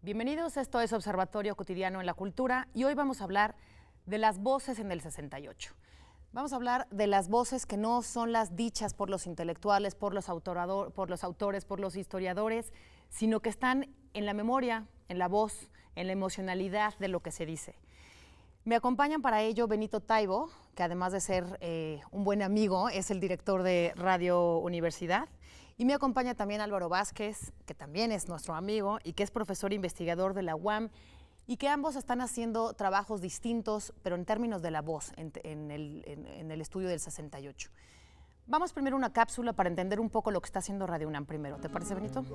Bienvenidos, esto es Observatorio Cotidiano en la Cultura y hoy vamos a hablar de las voces en el 68. Vamos a hablar de las voces que no son las dichas por los intelectuales, por los autores, por los historiadores, sino que están en la memoria, en la voz, en la emocionalidad de lo que se dice. Me acompañan para ello Benito Taibo, que además de ser un buen amigo, es el director de Radio Universidad. Y me acompaña también Álvaro Vázquez, que también es nuestro amigo y que es profesor investigador de la UAM, y que ambos están haciendo trabajos distintos, pero en términos de la voz, en el estudio del 68. Vamos primero a una cápsula para entender un poco lo que está haciendo Radio UNAM primero. ¿Te parece, Benito?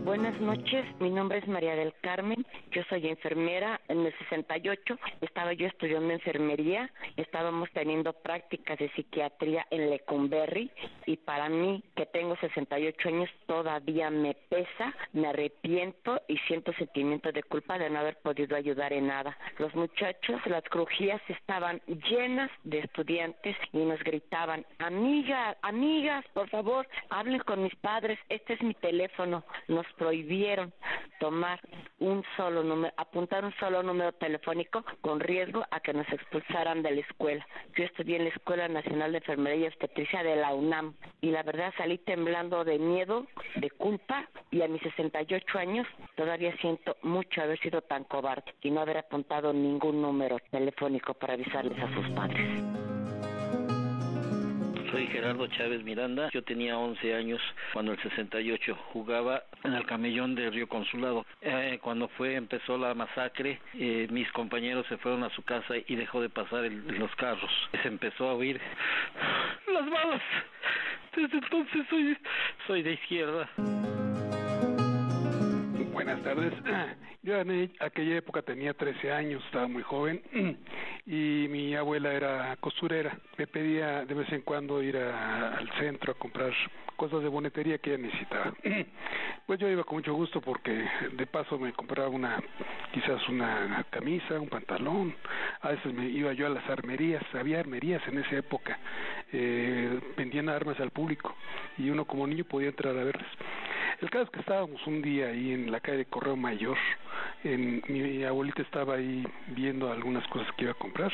Buenas noches, mi nombre es María del Carmen, yo soy enfermera. En el 68 estaba yo estudiando enfermería, estábamos teniendo prácticas de psiquiatría en Lecumberri y para mí, que tengo 68 años, todavía me pesa, me arrepiento y siento sentimiento de culpa de no haber podido ayudar en nada. Los muchachos, las crujías estaban llenas de estudiantes y nos gritaban: amigas, por favor, hablen con mis padres, este es mi teléfono. Nos prohibieron tomar un solo número, apuntar un solo número telefónico con riesgo a que nos expulsaran de la escuela. Yo estudié en la Escuela Nacional de Enfermería y Obstetricia de la UNAM y la verdad salí temblando de miedo, de culpa, y a mis 68 años todavía siento mucho haber sido tan cobarde y no haber apuntado ningún número telefónico para avisarles a sus padres. Soy Gerardo Chávez Miranda, yo tenía 11 años cuando el 68 jugaba en el camellón de Río Consulado. Cuando empezó la masacre, mis compañeros se fueron a su casa y dejó de pasar los carros. Se empezó a oír las balas. Desde entonces soy de izquierda. Buenas tardes. Yo en aquella época tenía 13 años, estaba muy joven y mi abuela era costurera. Me pedía de vez en cuando ir al centro a comprar cosas de bonetería que ella necesitaba. Pues yo iba con mucho gusto porque de paso me compraba quizás una camisa, un pantalón. A veces me iba yo a las armerías, había armerías en esa época, vendían armas al público y uno como niño podía entrar a verlas. El caso es que estábamos un día ahí en la calle de Correo Mayor, mi abuelita estaba ahí viendo algunas cosas que iba a comprar,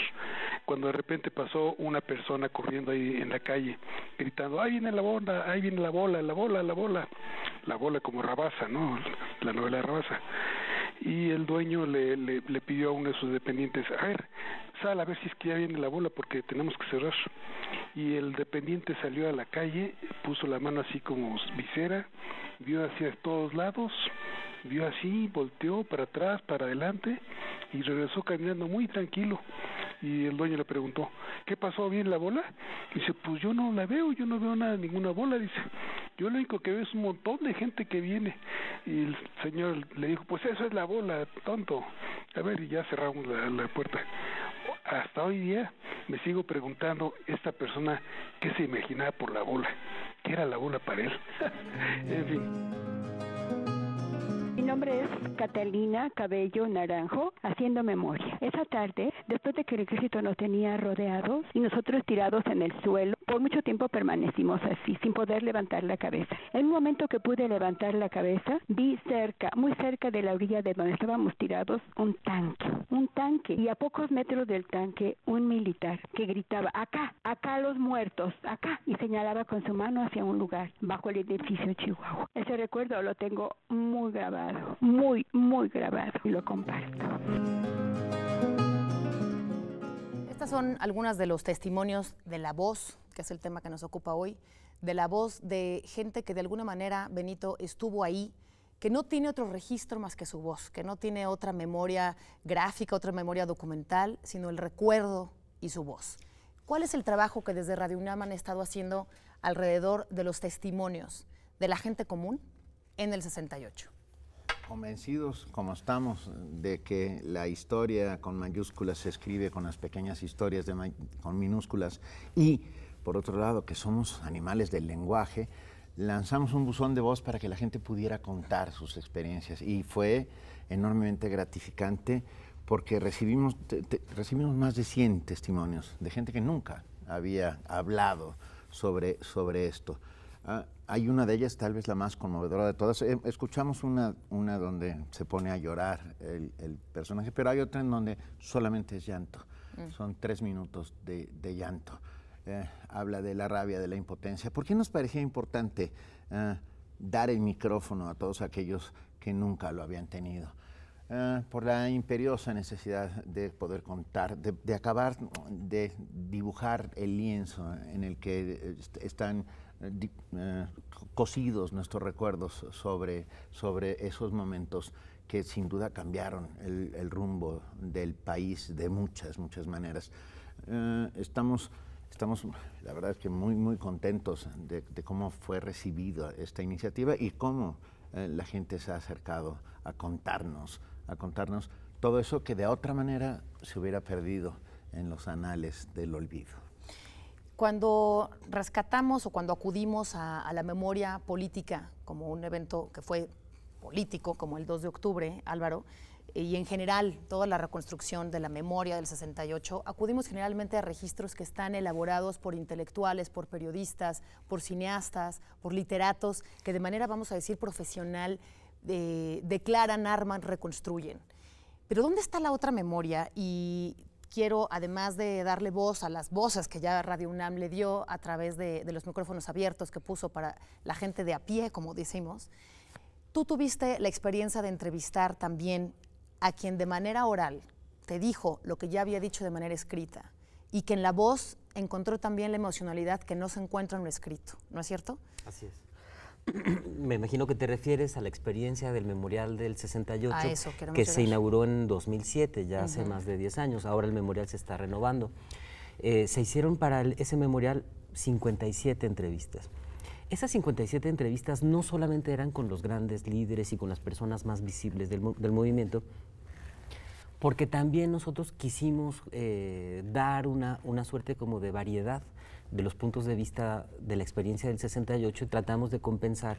cuando de repente pasó una persona corriendo ahí en la calle, gritando: ahí viene la bola, ahí viene la bola, la bola, la bola, la bola como Rabasa, ¿no? La novela de Rabasa. Y el dueño le pidió a uno de sus dependientes: sal a ver si es que ya viene la bola porque tenemos que cerrar. Y el dependiente salió a la calle, puso la mano así como visera, vio hacia todos lados, vio así, volteó para atrás, para adelante y regresó caminando muy tranquilo. Y el dueño le preguntó: ¿qué pasó? ¿Bien la bola? Dice: pues yo no la veo, yo no veo ninguna bola. Dice: yo lo único que veo es un montón de gente que viene. Y el señor le dijo: pues eso es la bola, tonto. A ver, y ya cerramos la puerta. Hasta hoy día me sigo preguntando, esta persona, ¿qué se imaginaba por la bola? ¿Qué era la bola para él? En fin. Mi nombre es Catalina Cabello Naranjo, haciendo memoria. Esa tarde, después de que el ejército nos tenía rodeados y nosotros tirados en el suelo, por mucho tiempo permanecimos así, sin poder levantar la cabeza. En un momento que pude levantar la cabeza, vi muy cerca de la orilla de donde estábamos tirados, un tanque, y a pocos metros del tanque, un militar que gritaba: acá los muertos, acá, y señalaba con su mano hacia un lugar, bajo el edificio Chihuahua. Ese recuerdo lo tengo muy grabado. Muy, muy grabado, y lo comparto. Estas son algunas de los testimonios de la voz, que es el tema que nos ocupa hoy, de la voz de gente que de alguna manera, Benito, estuvo ahí, que no tiene otro registro más que su voz, que no tiene otra memoria gráfica, otra memoria documental, sino el recuerdo y su voz. ¿Cuál es el trabajo que desde Radio UNAM han estado haciendo alrededor de los testimonios de la gente común en el 68? Convencidos como estamos de que la historia con mayúsculas se escribe con las pequeñas historias con minúsculas y, por otro lado, que somos animales del lenguaje, lanzamos un buzón de voz para que la gente pudiera contar sus experiencias y fue enormemente gratificante porque recibimos más de 100 testimonios de gente que nunca había hablado sobre esto. Hay una de ellas, tal vez la más conmovedora de todas. Escuchamos una donde se pone a llorar el personaje, pero hay otra en donde solamente es llanto. Son 3 minutos de llanto. Habla de la rabia, de la impotencia. ¿Por qué nos parecía importante dar el micrófono a todos aquellos que nunca lo habían tenido? Por la imperiosa necesidad de poder contar, de acabar de dibujar el lienzo en el que están cosidos nuestros recuerdos sobre esos momentos que sin duda cambiaron el rumbo del país de muchas maneras. Estamos, la verdad es que muy contentos de cómo fue recibida esta iniciativa y cómo la gente se ha acercado a contarnos todo eso que de otra manera se hubiera perdido en los anales del olvido. Cuando rescatamos o cuando acudimos a la memoria política como un evento que fue político, como el 2 de octubre, Álvaro, y en general toda la reconstrucción de la memoria del 68, acudimos generalmente a registros que están elaborados por intelectuales, por periodistas, por cineastas, por literatos, que de manera, vamos a decir, profesional, declaran, arman, reconstruyen. Pero ¿dónde está la otra memoria? Y quiero, además de darle voz a las voces que ya Radio UNAM le dio a través de los micrófonos abiertos que puso para la gente de a pie, como decimos, tú tuviste la experiencia de entrevistar también a quien de manera oral te dijo lo que ya había dicho de manera escrita y que en la voz encontró también la emocionalidad que no se encuentra en lo escrito, ¿no es cierto? Así es. Me imagino que te refieres a la experiencia del Memorial del 68, que se inauguró en 2007, ya hace más de 10 años. Ahora el memorial se está renovando. Se hicieron para ese memorial 57 entrevistas. Esas 57 entrevistas no solamente eran con los grandes líderes y con las personas más visibles del movimiento, porque también nosotros quisimos dar una suerte como de variedad de los puntos de vista de la experiencia del 68 y tratamos de compensar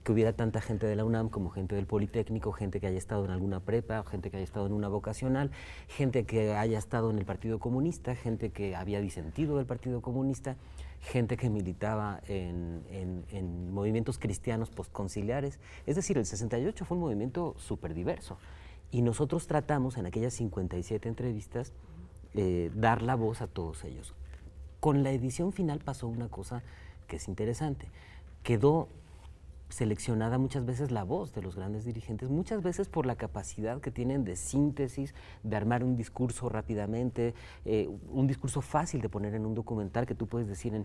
que hubiera tanta gente de la UNAM como gente del Politécnico, gente que haya estado en alguna prepa, gente que haya estado en una vocacional, gente que haya estado en el Partido Comunista, gente que había disentido del Partido Comunista, gente que militaba en movimientos cristianos postconciliares. Es decir, el 68 fue un movimiento súper diverso y nosotros tratamos en aquellas 57 entrevistas dar la voz a todos ellos. Con la edición final pasó una cosa que es interesante. Quedó seleccionada muchas veces la voz de los grandes dirigentes, muchas veces por la capacidad que tienen de síntesis, de armar un discurso rápidamente, un discurso fácil de poner en un documental que tú puedes decir en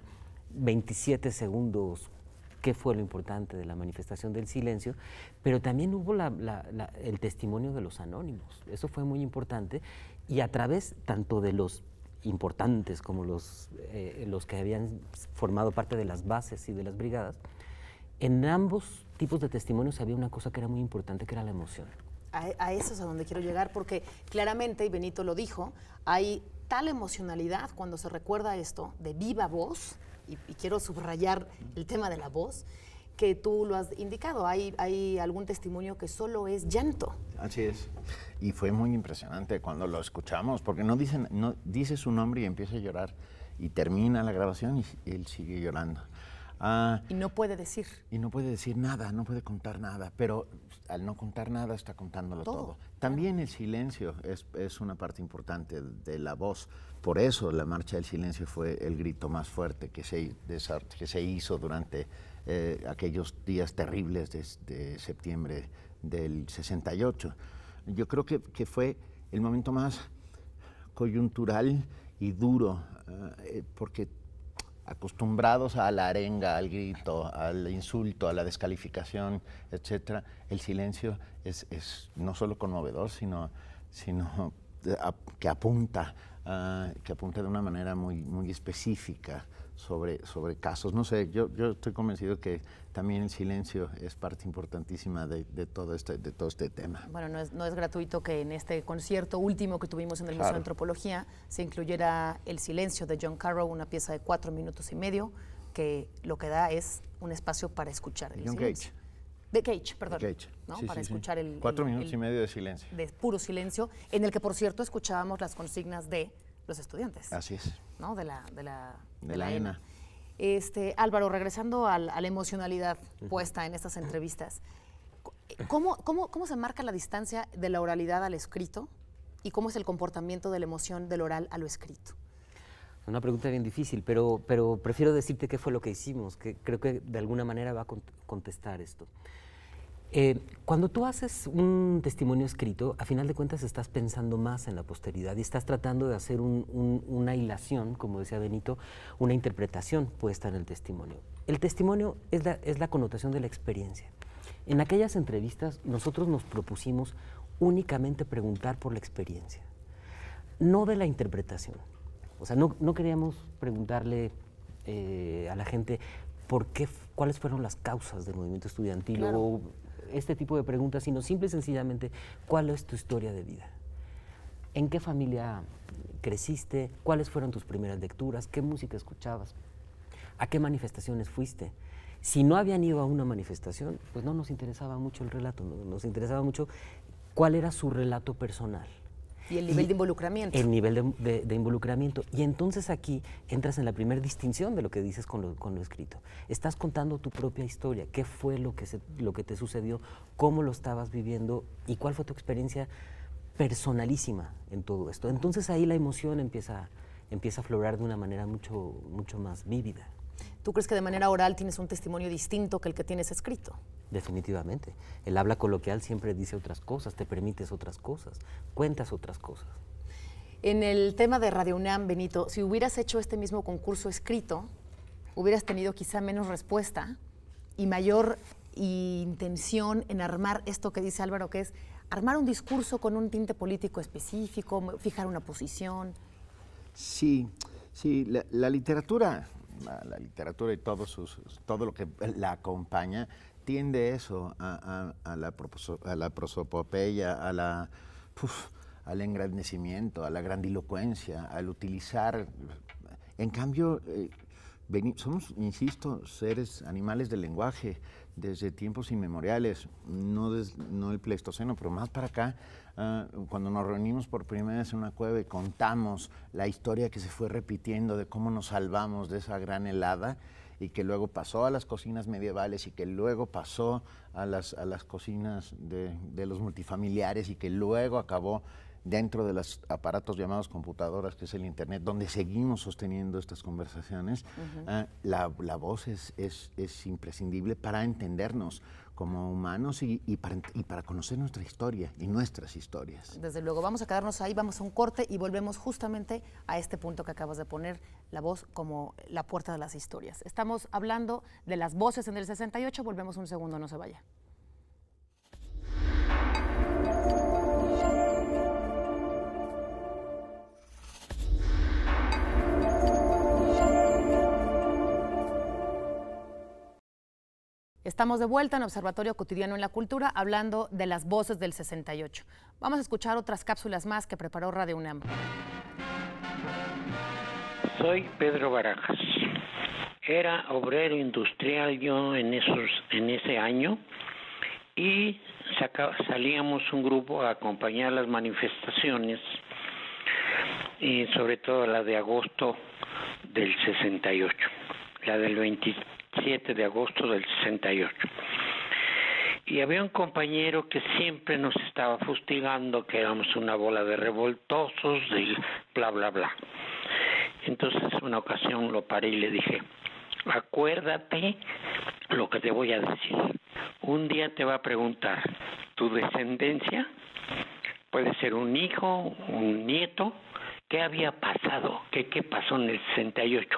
27 segundos qué fue lo importante de la manifestación del silencio, pero también hubo el testimonio de los anónimos. Eso fue muy importante y a través tanto de los importantes como los que habían formado parte de las bases y de las brigadas, en ambos tipos de testimonios había una cosa que era muy importante, que era la emoción. A eso es a donde quiero llegar, porque claramente, y Benito lo dijo, hay tal emocionalidad cuando se recuerda esto de viva voz, y quiero subrayar el tema de la voz, que tú lo has indicado, hay algún testimonio que solo es llanto. Así es, y fue muy impresionante cuando lo escuchamos, porque no dice su nombre y empieza a llorar, y termina la grabación y él sigue llorando. Y no puede decir. Y no puede decir nada, no puede contar nada, pero al no contar nada está contándolo todo. También el silencio es una parte importante de la voz. Por eso la Marcha del Silencio fue el grito más fuerte que se hizo durante aquellos días terribles de septiembre del 68. Yo creo que fue el momento más coyuntural y duro, porque acostumbrados a la arenga, al grito, al insulto, a la descalificación, etcétera, el silencio es no solo conmovedor, sino que apunta de una manera muy específica sobre casos. No sé, yo estoy convencido que también el silencio es parte importantísima de todo este tema. Bueno, no es gratuito que en este concierto último que tuvimos en el Museo de Antropología se incluyera El silencio de John Carroll, una pieza de 4 minutos y medio, que lo que da es un espacio para escuchar el silencio. De Cage, perdón. De Cage. ¿no? Sí, para sí, escuchar el 4 minutos y medio de silencio. De puro silencio, en el que, por cierto, escuchábamos las consignas de los estudiantes. Así es. ¿No? De la ENA. Álvaro, regresando a la emocionalidad puesta en estas entrevistas, ¿cómo se marca la distancia de la oralidad al escrito y cómo es el comportamiento de la emoción del oral a lo escrito? Una pregunta bien difícil, pero prefiero decirte qué fue lo que hicimos, que creo que de alguna manera va a contestar esto. Cuando tú haces un testimonio escrito, a final de cuentas estás pensando más en la posteridad y estás tratando de hacer una hilación, como decía Benito, una interpretación puesta en el testimonio. El testimonio es la connotación de la experiencia. En aquellas entrevistas nosotros nos propusimos únicamente preguntar por la experiencia, no de la interpretación. O sea, no queríamos preguntarle a la gente cuáles fueron las causas del movimiento estudiantil, claro, o este tipo de preguntas, sino simple y sencillamente, ¿cuál es tu historia de vida? ¿En qué familia creciste? ¿Cuáles fueron tus primeras lecturas? ¿Qué música escuchabas? ¿A qué manifestaciones fuiste? Si no habían ido a una manifestación, pues no nos interesaba mucho el relato, nos interesaba mucho cuál era su relato personal. Y el nivel de involucramiento. El nivel de involucramiento. Y entonces aquí entras en la primera distinción de lo que dices con lo escrito. Estás contando tu propia historia, qué fue lo que te sucedió, cómo lo estabas viviendo y cuál fue tu experiencia personalísima en todo esto. Entonces ahí la emoción empieza a aflorar de una manera mucho más vívida. ¿Tú crees que de manera oral tienes un testimonio distinto que el que tienes escrito? Definitivamente. El habla coloquial siempre dice otras cosas, te permites otras cosas, cuentas otras cosas. En el tema de Radio UNAM, Benito, si hubieras hecho este mismo concurso escrito, hubieras tenido quizá menos respuesta y mayor intención en armar esto que dice Álvaro, que es armar un discurso con un tinte político específico, fijar una posición. Sí, la literatura y todo lo que la acompaña tiende eso a la prosopopeya, al engrandecimiento, a la grandilocuencia, al utilizar. En cambio, somos, insisto, seres, animales del lenguaje desde tiempos inmemoriales, no el Pleistoceno, pero más para acá, cuando nos reunimos por primera vez en una cueva y contamos la historia que se fue repitiendo de cómo nos salvamos de esa gran helada y que luego pasó a las cocinas medievales y que luego pasó a las cocinas de los multifamiliares y que luego acabó dentro de los aparatos llamados computadoras, que es el Internet, donde seguimos sosteniendo estas conversaciones. La voz es imprescindible para entendernos como humanos y para conocer nuestra historia y nuestras historias. Desde luego, vamos a quedarnos ahí, vamos a un corte y volvemos justamente a este punto que acabas de poner, la voz como la puerta de las historias. Estamos hablando de las voces en el 68, volvemos un segundo, no se vaya. Estamos de vuelta en Observatorio Cotidiano en la Cultura, hablando de las voces del 68. Vamos a escuchar otras cápsulas más que preparó Radio UNAM. Soy Pedro Barajas. Era obrero industrial yo en ese año y salíamos un grupo a acompañar las manifestaciones, y sobre todo la de agosto del 68, la del 27 de agosto del 68. Y había un compañero que siempre nos estaba fustigando que éramos una bola de revoltosos, de bla, bla, bla. Entonces, una ocasión lo paré y le dije, acuérdate lo que te voy a decir. Un día te va a preguntar, ¿tu descendencia? Puede ser un hijo, un nieto. ¿Qué había pasado? ¿Qué pasó en el 68?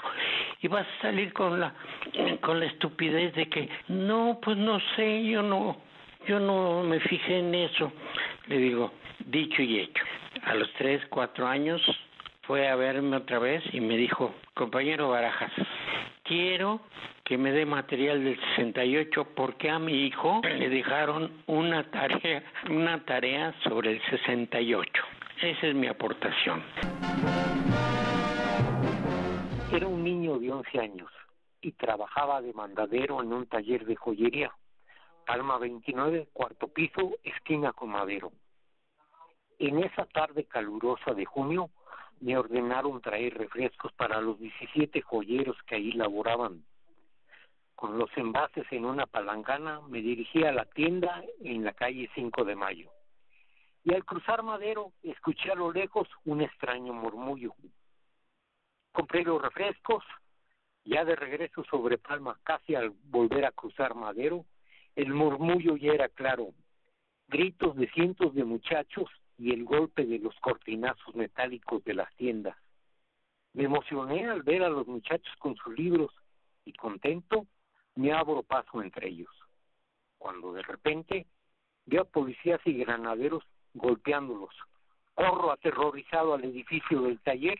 Y vas a salir con la estupidez de que, no, pues no sé, yo no me fijé en eso. Le digo, dicho y hecho. A los 3, 4 años fue a verme otra vez y me dijo, compañero Barajas, quiero que me dé material del 68 porque a mi hijo le dejaron una tarea sobre el 68. Esa es mi aportación. Era un niño de 11 años y trabajaba de mandadero en un taller de joyería. Palma 29, cuarto piso, esquina con Madero. En esa tarde calurosa de junio, me ordenaron traer refrescos para los 17 joyeros que ahí laboraban. Con los envases en una palangana me dirigí a la tienda en la calle 5 de Mayo. Y al cruzar Madero escuché a lo lejos un extraño murmullo. Compré los refrescos, ya de regreso sobre Palma, casi al volver a cruzar Madero, el murmullo ya era claro. Gritos de cientos de muchachos y el golpe de los cortinazos metálicos de las tiendas. Me emocioné al ver a los muchachos con sus libros y contento me abro paso entre ellos. Cuando de repente veo a policías y granaderos golpeándolos. Corro aterrorizado al edificio del taller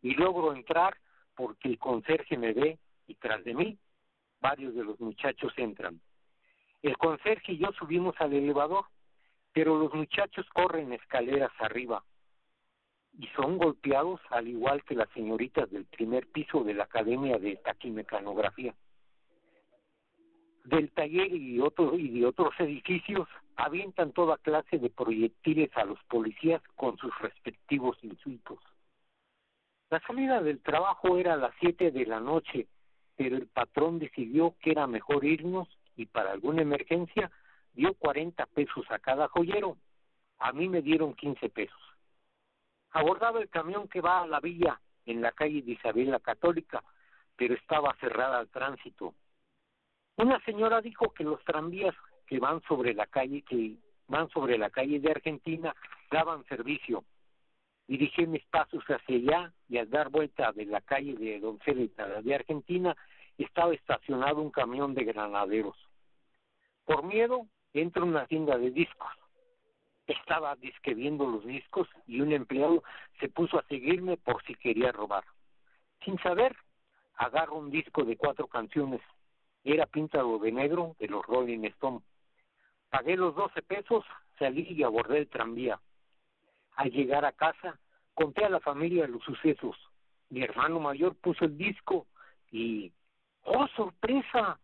y logro entrar porque el conserje me ve y tras de mí varios de los muchachos entran. El conserje y yo subimos al elevador, pero los muchachos corren escaleras arriba y son golpeados al igual que las señoritas del primer piso de la Academia de Taquimecanografía. Del taller y de otros edificios avientan toda clase de proyectiles a los policías con sus respectivos insultos. La salida del trabajo era a las 7 de la noche, pero el patrón decidió que era mejor irnos y para alguna emergencia dio 40 pesos a cada joyero. A mí me dieron 15 pesos. Abordaba el camión que va a la villa en la calle de Isabel la Católica, pero estaba cerrada al tránsito. Una señora dijo que los tranvías que van sobre la calle de Argentina daban servicio. Dirigí mis pasos hacia allá y al dar vuelta de la calle de Don Félix de Argentina estaba estacionado un camión de granaderos. Por miedo entro a una tienda de discos. Estaba disque viendo los discos y un empleado se puso a seguirme por si quería robar. Sin saber, agarro un disco de 4 canciones. Era Píntalo de Negro de los Rolling Stones. Pagué los 12 pesos, salí y abordé el tranvía. Al llegar a casa, conté a la familia los sucesos. Mi hermano mayor puso el disco y ¡oh, sorpresa!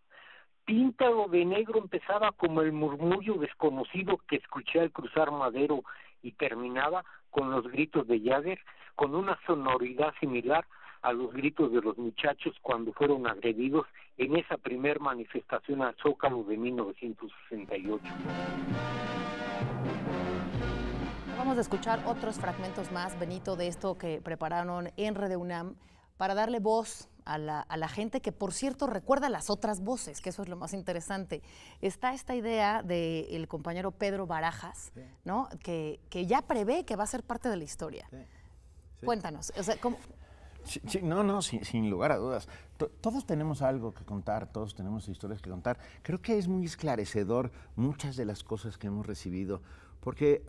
Píntalo de Negro empezaba como el murmullo desconocido que escuché al cruzar Madero y terminaba con los gritos de Jagger, con una sonoridad similar a los gritos de los muchachos cuando fueron agredidos en esa primer manifestación al Zócalo de 1968. Vamos a escuchar otros fragmentos más, Benito, de esto que prepararon en Radio UNAM para darle voz a la gente que, por cierto, recuerda las otras voces, que eso es lo más interesante. Está esta idea del compañero Pedro Barajas, sí, ¿no? Que ya prevé que va a ser parte de la historia. Sí, sí. Cuéntanos, o sea, ¿cómo? Sí, sin lugar a dudas. Todos tenemos algo que contar, todos tenemos historias que contar. Creo que es muy esclarecedor muchas de las cosas que hemos recibido, porque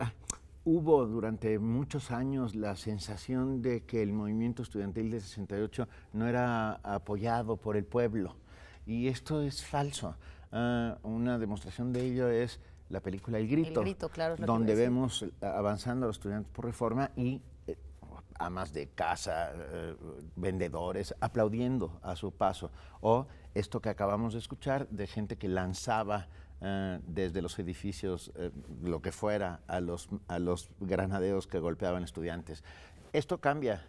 hubo durante muchos años la sensación de que el movimiento estudiantil de 68 no era apoyado por el pueblo, y esto es falso. Una demostración de ello es la película El Grito, claro, donde vemos avanzando a los estudiantes por reforma y amas de casa, vendedores, aplaudiendo a su paso. O esto que acabamos de escuchar de gente que lanzaba desde los edificios lo que fuera a los granaderos que golpeaban estudiantes. Esto cambia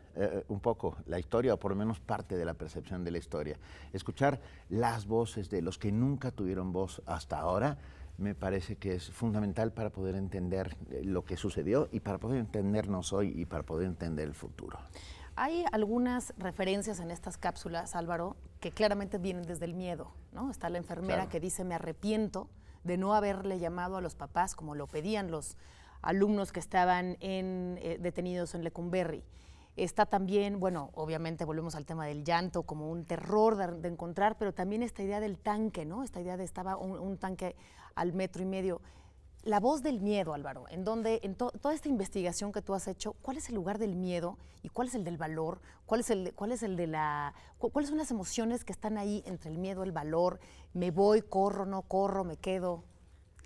un poco la historia, o por lo menos parte de la percepción de la historia. Escuchar las voces de los que nunca tuvieron voz hasta ahora me parece que es fundamental para poder entender lo que sucedió y para poder entendernos hoy y para poder entender el futuro. Hay algunas referencias en estas cápsulas, Álvaro, que claramente vienen desde el miedo, ¿no? Está la enfermera, claro, que dice: me arrepiento de no haberle llamado a los papás como lo pedían los alumnos que estaban detenidos en Lecumberri. Está también, bueno, obviamente volvemos al tema del llanto como un terror de encontrar, pero también esta idea del tanque, ¿no? Esta idea de estaba un tanque al 1.5 metros. La voz del miedo, Álvaro, en donde en toda esta investigación que tú has hecho, ¿cuál es el lugar del miedo y cuál es el del valor? ¿Cuáles son las emociones que están ahí entre el miedo y el valor? ¿Me voy, corro, no corro, me quedo?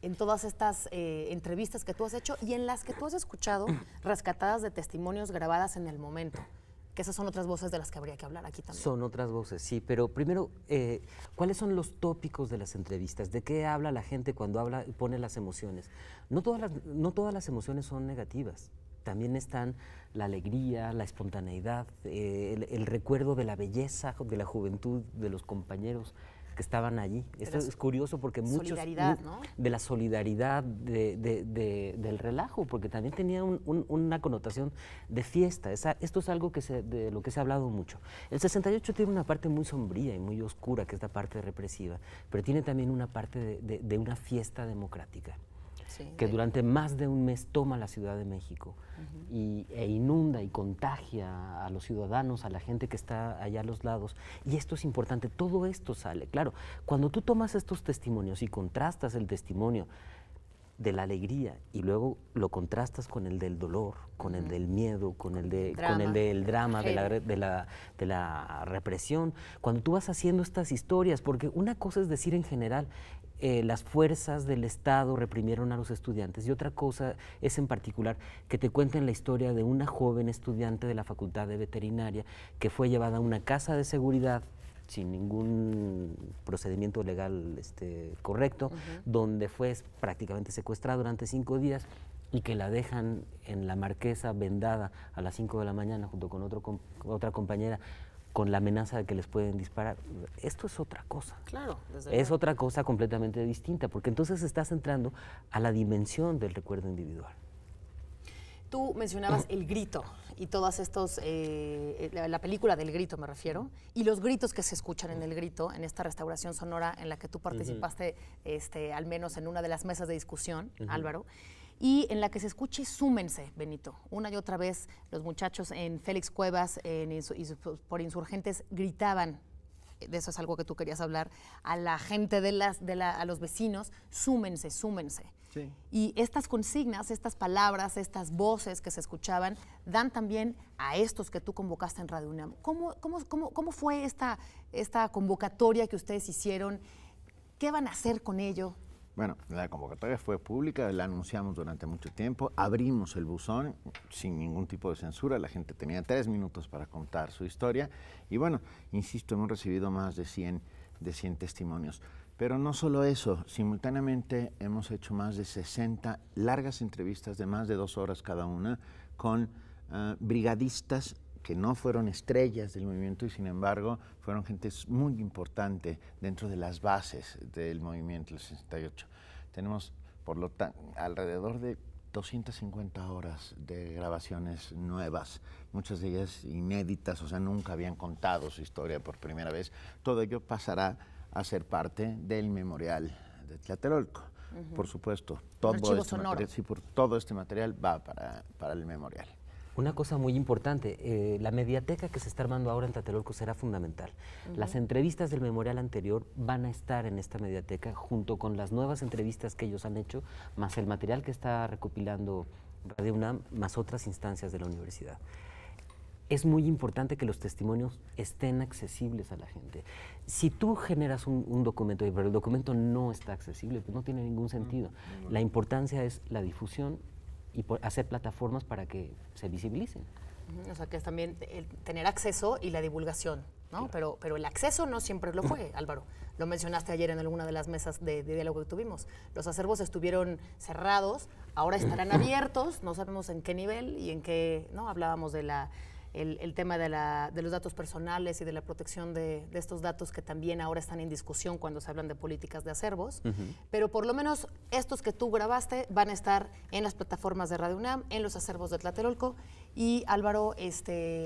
En todas estas entrevistas que tú has hecho y en las que tú has escuchado rescatadas de testimonios grabadas en el momento, que esas son otras voces de las que habría que hablar aquí también. Son otras voces, sí, pero primero, ¿cuáles son los tópicos de las entrevistas? ¿De qué habla la gente cuando habla y pone las emociones? No todas las emociones son negativas. también están la alegría, la espontaneidad, el recuerdo de la belleza, de la juventud, de los compañeros que estaban allí. Esto es curioso porque muchos... Solidaridad, ¿no? De la solidaridad, del relajo, porque también tenía una connotación de fiesta. Esto es algo de lo que se ha hablado mucho. El 68 tiene una parte muy sombría y muy oscura, que es la parte represiva, pero tiene también una parte de una fiesta democrática. Sí, que durante más de un mes toma la Ciudad de México e inunda y contagia a los ciudadanos, a la gente que está allá a los lados. Y esto es importante, todo esto sale. Claro, cuando tú tomas estos testimonios y contrastas el testimonio de la alegría y luego lo contrastas con el del dolor, con el del miedo, con el del drama, de la represión, cuando tú vas haciendo estas historias, porque una cosa es decir en general, las fuerzas del Estado reprimieron a los estudiantes y otra cosa es en particular que te cuenten la historia de una joven estudiante de la Facultad de Veterinaria que fue llevada a una casa de seguridad sin ningún procedimiento legal correcto, donde fue prácticamente secuestrada durante 5 días y que la dejan en la Marquesa vendada a las 5 de la mañana junto con otra compañera, con la amenaza de que les pueden disparar. Esto es otra cosa. Claro, es otra cosa completamente distinta, porque entonces estás entrando a la dimensión del recuerdo individual. Tú mencionabas El Grito y todas estos, la película del Grito me refiero, y los gritos que se escuchan en El Grito, en esta restauración sonora en la que tú participaste al menos en una de las mesas de discusión, Álvaro, y en la que se escuche Súmense, Benito. Una y otra vez los muchachos en Félix Cuevas por Insurgentes gritaban, de eso es algo que tú querías hablar, a la gente, a los vecinos, súmense, súmense. Sí. Y estas consignas, estas palabras, estas voces que se escuchaban, dan también a estos que tú convocaste en Radio UNAM. ¿Cómo fue esta convocatoria que ustedes hicieron? ¿Qué van a hacer con ello? Bueno, la convocatoria fue pública, la anunciamos durante mucho tiempo, abrimos el buzón sin ningún tipo de censura, la gente tenía 3 minutos para contar su historia y bueno, insisto, hemos recibido más de 100 testimonios. Pero no solo eso, simultáneamente hemos hecho más de 60 largas entrevistas de más de 2 horas cada una con brigadistas que no fueron estrellas del movimiento y sin embargo fueron gente muy importante dentro de las bases del movimiento del 68. Tenemos por lo tanto alrededor de 250 horas de grabaciones nuevas, muchas de ellas inéditas, o sea, nunca habían contado su historia por primera vez. Todo ello pasará a ser parte del memorial de Tlatelolco. Por supuesto, todo este material va para el memorial. Una cosa muy importante, la mediateca que se está armando ahora en Tlatelolco será fundamental. Las entrevistas del memorial anterior van a estar en esta mediateca junto con las nuevas entrevistas que ellos han hecho, más el material que está recopilando Radio UNAM, más otras instancias de la universidad. Es muy importante que los testimonios estén accesibles a la gente. Si tú generas un documento, pero el documento no está accesible, pues no tiene ningún sentido. La importancia es la difusión y hacer plataformas para que se visibilicen. O sea, que es también el tener acceso y la divulgación, ¿no? Claro. Pero el acceso no siempre lo fue, Álvaro. Lo mencionaste ayer en alguna de las mesas de diálogo que tuvimos. Los acervos estuvieron cerrados, ahora estarán abiertos, no sabemos en qué nivel y en qué, ¿no? Hablábamos de el tema de los datos personales y de la protección de estos datos que también ahora están en discusión cuando se hablan de políticas de acervos, pero por lo menos estos que tú grabaste van a estar en las plataformas de Radio UNAM, en los acervos de Tlatelolco y Álvaro,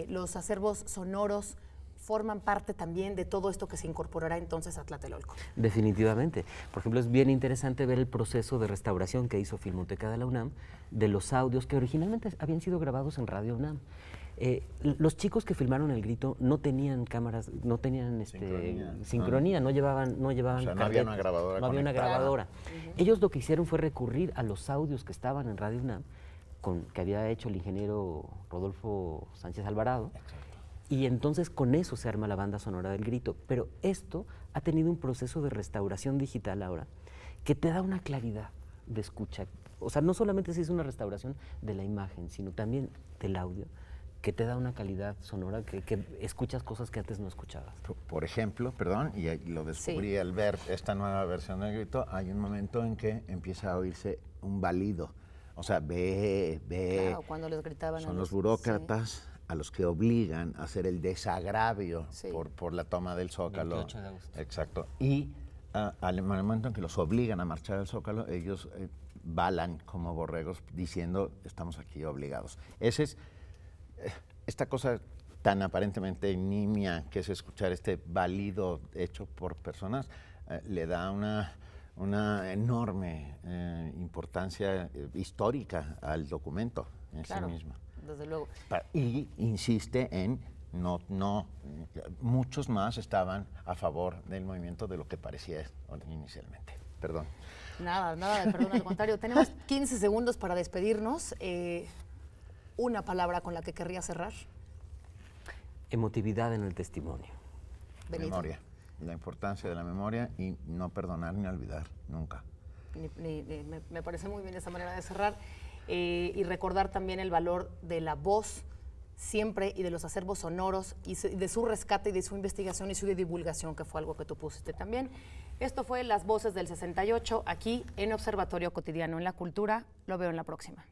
los acervos sonoros forman parte también de todo esto que se incorporará entonces a Tlatelolco. Definitivamente. Por ejemplo, es bien interesante ver el proceso de restauración que hizo Filmoteca de la UNAM de los audios que originalmente habían sido grabados en Radio UNAM. Los chicos que filmaron El Grito no tenían cámaras, no tenían sincronía, no llevaban o sea, no había una grabadora. No había una grabadora. Ellos lo que hicieron fue recurrir a los audios que estaban en Radio UNAM, que había hecho el ingeniero Rodolfo Sánchez Alvarado. Exacto. Y entonces con eso se arma la banda sonora del Grito. Pero esto ha tenido un proceso de restauración digital ahora que te da una claridad de escucha. O sea, no solamente se hizo una restauración de la imagen, sino también del audio, que te da una calidad sonora que escuchas cosas que antes no escuchabas. Por ejemplo, y lo descubrí al ver esta nueva versión del Grito, hay un momento en que empieza a oírse un balido. O sea, ve. Claro, cuando les gritaban. Son los burócratas a los que obligan a hacer el desagravio por la toma del Zócalo. 28 de agosto. Exacto. Y al momento en que los obligan a marchar al Zócalo, ellos balan como borregos diciendo, estamos aquí obligados. Esa es esta cosa tan aparentemente nimia que es escuchar este balido hecho por personas, le da una enorme importancia histórica al documento en sí mismo. Desde luego. Y insiste en muchos más estaban a favor del movimiento de lo que parecía inicialmente. Perdón. Nada de perdón, al contrario. Tenemos 15 segundos para despedirnos. Una palabra con la que querría cerrar. Emotividad en el testimonio. Benito. Memoria. La importancia de la memoria y no perdonar ni olvidar, nunca. Me parece muy bien esa manera de cerrar. Y recordar también el valor de la voz siempre y de los acervos sonoros y de su rescate y de su investigación y su divulgación, que fue algo que tú pusiste también. Esto fue Las Voces del 68, aquí en Observatorio Cotidiano en la Cultura. Lo veo en la próxima.